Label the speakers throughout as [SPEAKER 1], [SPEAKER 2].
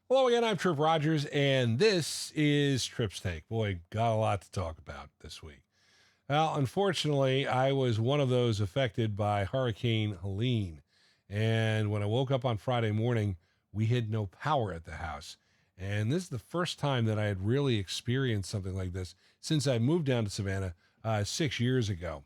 [SPEAKER 1] Hello again, I'm Tripp Rogers, and this is Tripp's Take. Boy, got a lot to talk about this week. Well, unfortunately, I was one of those affected by Hurricane Helene. And when I woke up on Friday morning, we had no power at the house. And this is the first time that I had really experienced something like this since I moved down to Savannah 6 years ago.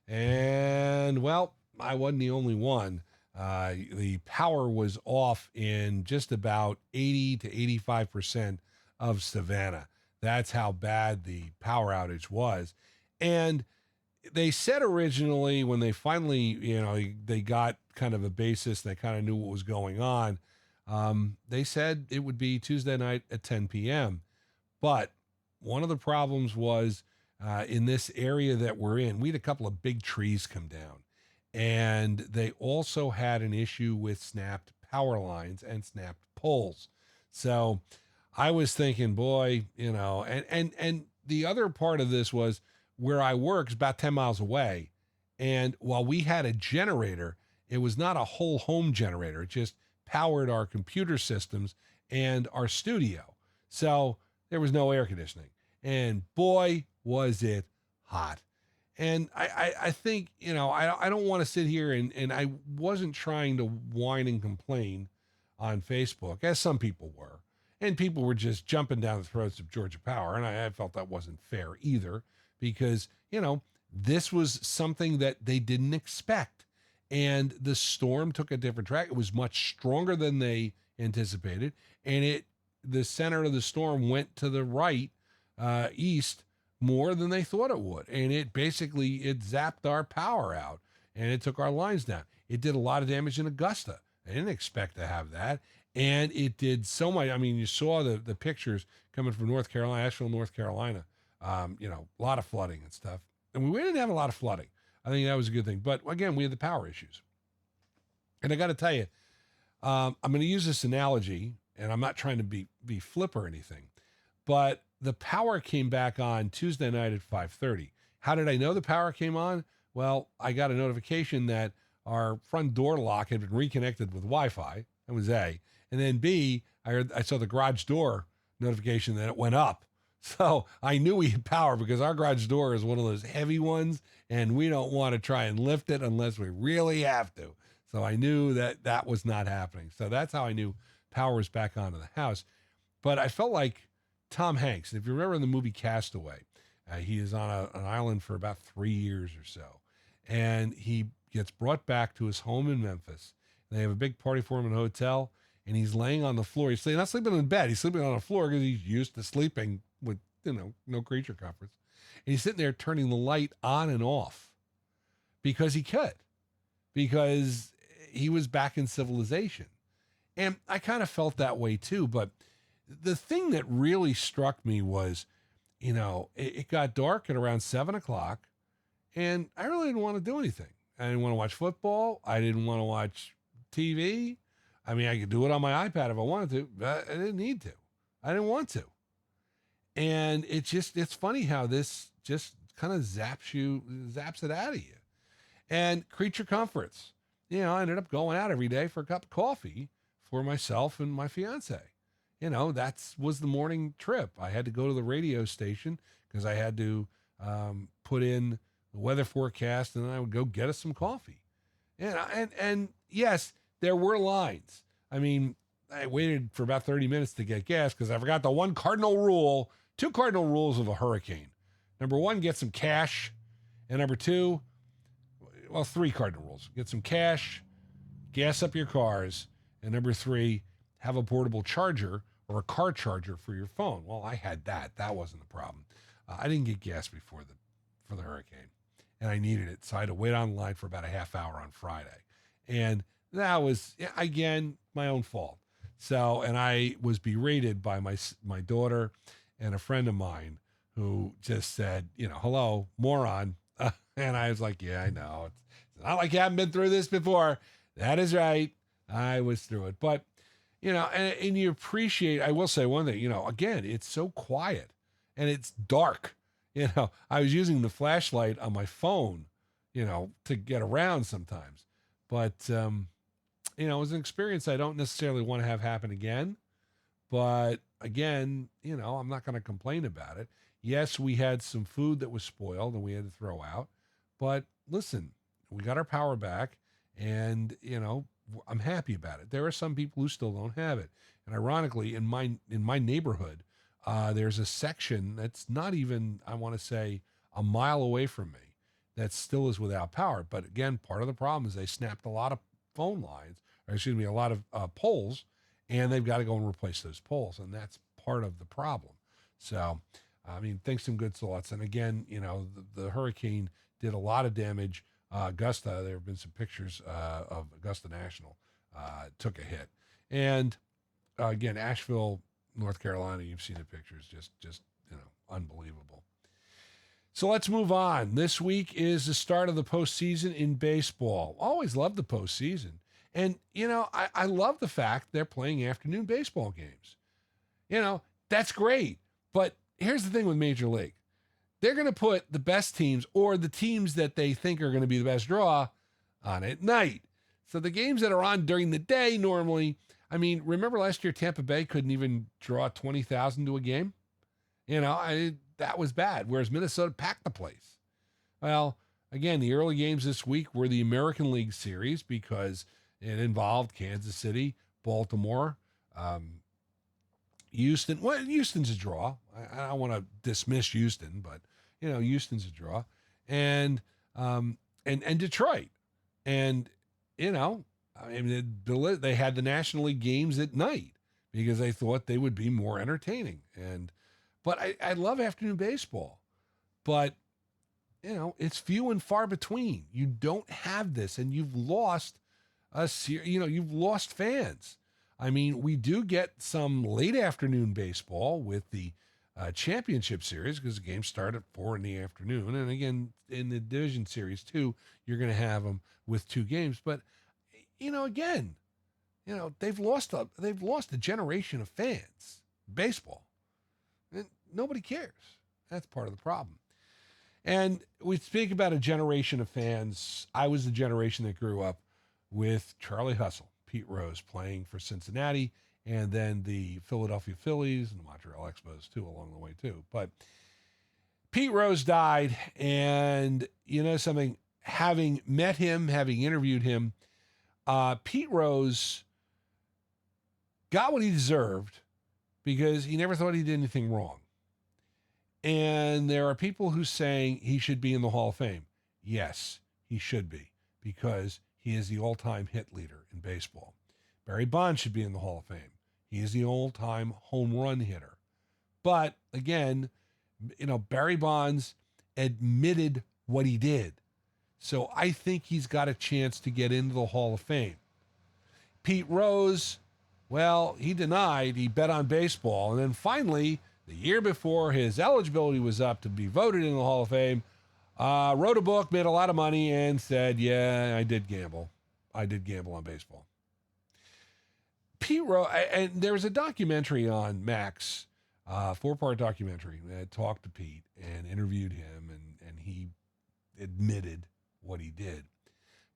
[SPEAKER 1] And well, I wasn't the only one. The power was off in just about 80 to 85% of Savannah. That's how bad the power outage was. And they said originally when they finally, they got kind of a basis, they kind of knew what was going on. They said it would be Tuesday night at 10 p.m. But one of the problems was in this area that we're in, we had a couple of big trees come down. And they also had an issue with snapped power lines and snapped poles. So I was thinking, boy, and the other part of this was where I work is about 10 miles away. And while we had a generator, it was not a whole home generator. It just powered our computer systems and our studio. So there was no air conditioning. And boy, was it hot. And I think, I don't want to sit here and I wasn't trying to whine and complain on Facebook, as some people were. And people were just jumping down the throats of Georgia Power. And I felt that wasn't fair either because, this was something that they didn't expect. And the storm took a different track. It was much stronger than they anticipated. And the center of the storm went to the right, east, more than they thought it would. And it zapped our power out and it took our lines down. It did a lot of damage in Augusta. I didn't expect to have that. And it did so much. I mean, you saw the pictures coming from North Carolina, Asheville, North Carolina. A lot of flooding and stuff. And we didn't have a lot of flooding. I think that was a good thing. But again, we had the power issues. And I got to tell you, I'm going to use this analogy, and I'm not trying to be flip or anything, but the power came back on Tuesday night at 5:30. How did I know the power came on? Well, I got a notification that our front door lock had been reconnected with Wi-Fi. That was A. And then B, I saw the garage door notification that it went up. So I knew we had power because our garage door is one of those heavy ones, and we don't want to try and lift it unless we really have to. So I knew that was not happening. So that's how I knew power was back onto the house. But I felt like Tom Hanks, and if you remember in the movie Castaway, he is on an island for about 3 years or so. And he gets brought back to his home in Memphis. They have a big party for him in a hotel, and he's laying on the floor. He's not sleeping in bed. He's sleeping on the floor because he's used to sleeping with, no creature comforts. And he's sitting there turning the light on and off because he could, because he was back in civilization. And I kind of felt that way too. But the thing that really struck me was, it got dark at around 7 o'clock, and I really didn't want to do anything. I didn't want to watch football. I didn't want to watch TV. I mean, I could do it on my iPad if I wanted to, but I didn't need to. I didn't want to. And it's funny how this just kind of zaps it out of you. And creature comforts. I ended up going out every day for a cup of coffee for myself and my fiance. That was the morning trip. I had to go to the radio station because I had to put in the weather forecast, and then I would go get us some coffee. And yes, there were lines. I mean, I waited for about 30 minutes to get gas because I forgot the two cardinal rules of a hurricane. Number one, get some cash. And number two, well, three cardinal rules. Get some cash, gas up your cars, and number three, have a portable charger or a car charger for your phone. Well, I had that. That wasn't the problem. I didn't get gas for the hurricane, and I needed it, so I had to wait online for about a half hour on Friday, and that was again my own fault. So, and I was berated by my daughter and a friend of mine who just said, hello, moron. And I was like, yeah, I know. It's not like you haven't been through this before. That is right. I was through it. But, and you appreciate, I will say one thing, again, it's so quiet and it's dark. I was using the flashlight on my phone, to get around sometimes. But, it was an experience I don't necessarily want to have happen again. But again, I'm not going to complain about it. Yes, we had some food that was spoiled and we had to throw out. But listen, we got our power back and, I'm happy about it. There are some people who still don't have it. And ironically, in my neighborhood, there's a section that's not even, I want to say, a mile away from me that still is without power. But again, part of the problem is they snapped a lot of phone lines, or excuse me, a lot of poles, and they've got to go and replace those poles, and that's part of the problem. So, I mean, think some good thoughts. And again, the hurricane did a lot of damage. Augusta, there have been some pictures of Augusta National took a hit, and again, Asheville, North Carolina, you've seen the pictures, just unbelievable. So let's move on. This week is the start of the postseason in baseball. Always loved the postseason. And, I love the fact they're playing afternoon baseball games. That's great. But here's the thing with Major League. They're going to put the best teams or the teams that they think are going to be the best draw on at night. So the games that are on during the day normally, I mean, remember last year Tampa Bay couldn't even draw 20,000 to a game? That was bad, whereas Minnesota packed the place. Well, again, the early games this week were the American League Series because it involved Kansas City, Baltimore, Houston. Well, Houston's a draw. I don't want to dismiss Houston, but Houston's a draw, and Detroit, and I mean they had the National League games at night because they thought they would be more entertaining. But I love afternoon baseball, but it's few and far between. You don't have this, and you've lost you've lost fans. I mean, we do get some late afternoon baseball with the championship series because the games start at 4 in the afternoon. And again, in the division series too, you're going to have them with 2 games. But, again, they've lost a generation of fans, baseball. And nobody cares. That's part of the problem. And we speak about a generation of fans. I was the generation that grew up with Charlie Hustle, Pete Rose playing for Cincinnati, and then the Philadelphia Phillies and the Montreal Expos too along the way too. But Pete Rose died, and something, having met him, having interviewed him, Pete Rose got what he deserved because he never thought he did anything wrong. And there are people who saying he should be in the Hall of Fame. Yes, he should be, because he is the all-time hit leader in baseball. Barry Bonds should be in the Hall of Fame. He is the all-time home run hitter. But again, Barry Bonds admitted what he did. So I think he's got a chance to get into the Hall of Fame. Pete Rose, well, he denied. He bet on baseball. And then finally, the year before his eligibility was up to be voted in the Hall of Fame, wrote a book, made a lot of money, and said, yeah, I did gamble. I did gamble on baseball. Pete Rose, and there was a documentary on Max, 4-part documentary that talked to Pete and interviewed him, and he admitted what he did.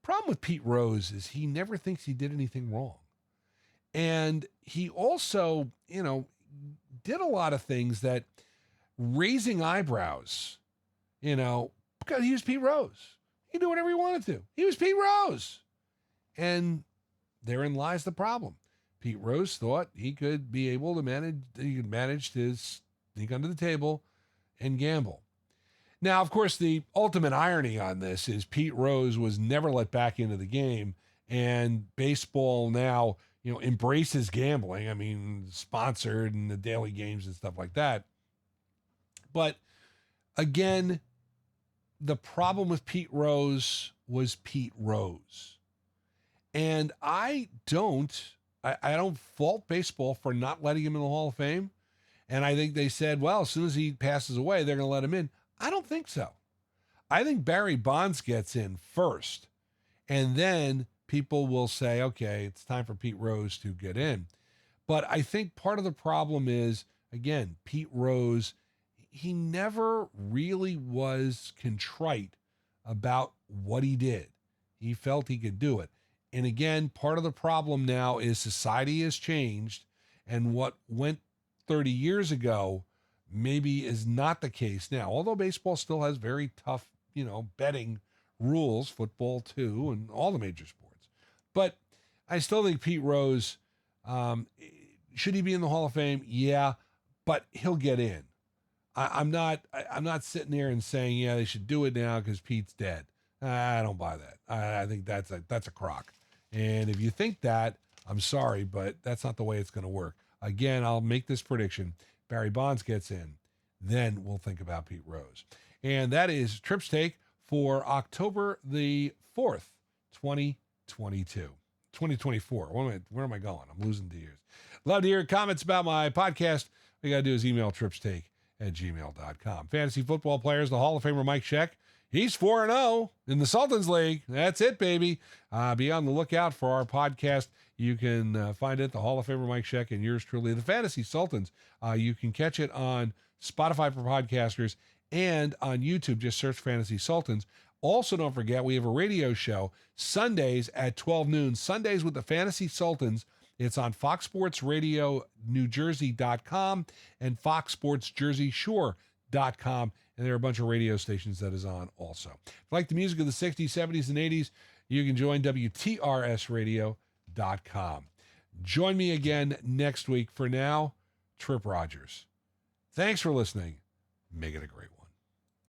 [SPEAKER 1] Problem with Pete Rose is he never thinks he did anything wrong. And he also, did a lot of things that raising eyebrows, because he was Pete Rose. He did whatever he wanted to. He was Pete Rose. And therein lies the problem. Pete Rose thought he could be able to manage to sneak under the table and gamble. Now, of course, the ultimate irony on this is Pete Rose was never let back into the game, and baseball now, embraces gambling. I mean, sponsored and the daily games and stuff like that. But again, the problem with Pete Rose was Pete Rose. And I don't fault baseball for not letting him in the Hall of Fame. And I think they said, well, as soon as he passes away, they're going to let him in. I don't think so. I think Barry Bonds gets in first. And then people will say, okay, it's time for Pete Rose to get in. But I think part of the problem is, again, Pete Rose, he never really was contrite about what he did. He felt he could do it. And again, part of the problem now is society has changed, And what went 30 years ago maybe is not the case now, although baseball still has very tough, betting rules, football too, and all the major sports. But I still think Pete Rose, um, should he be in the Hall of Fame? Yeah, but he'll get in. I'm not sitting there and saying, yeah, they should do it now because Pete's dead. I don't buy that. I think that's a crock. And if you think that, I'm sorry, but that's not the way it's going to work. Again, I'll make this prediction. Barry Bonds gets in. Then we'll think about Pete Rose. And that is Tripp's Take for October the 4th, 2022. 2024. Where am I going? I'm losing the years. Love to hear comments about my podcast. All you got to do is email trippstake@gmail.com. Fantasy football players, the Hall of Famer Mike Sheck. He's 4-0 in the Sultans League. That's it, baby. Be on the lookout for our podcast. You can find it, the Hall of Famer Mike Sheck, and yours truly, the Fantasy Sultans. You can catch it on Spotify for podcasters and on YouTube. Just search Fantasy Sultans. Also, don't forget, we have a radio show Sundays at 12 noon. Sundays with the Fantasy Sultans. It's on Fox Sports Radio NewJersey.com and Fox Sports JerseyShore.com. And there are a bunch of radio stations that is on also. If you like the music of the 60s, 70s, and 80s, you can join WTRSradio.com. Join me again next week. For now, Tripp Rogers. Thanks for listening. Make it a great one.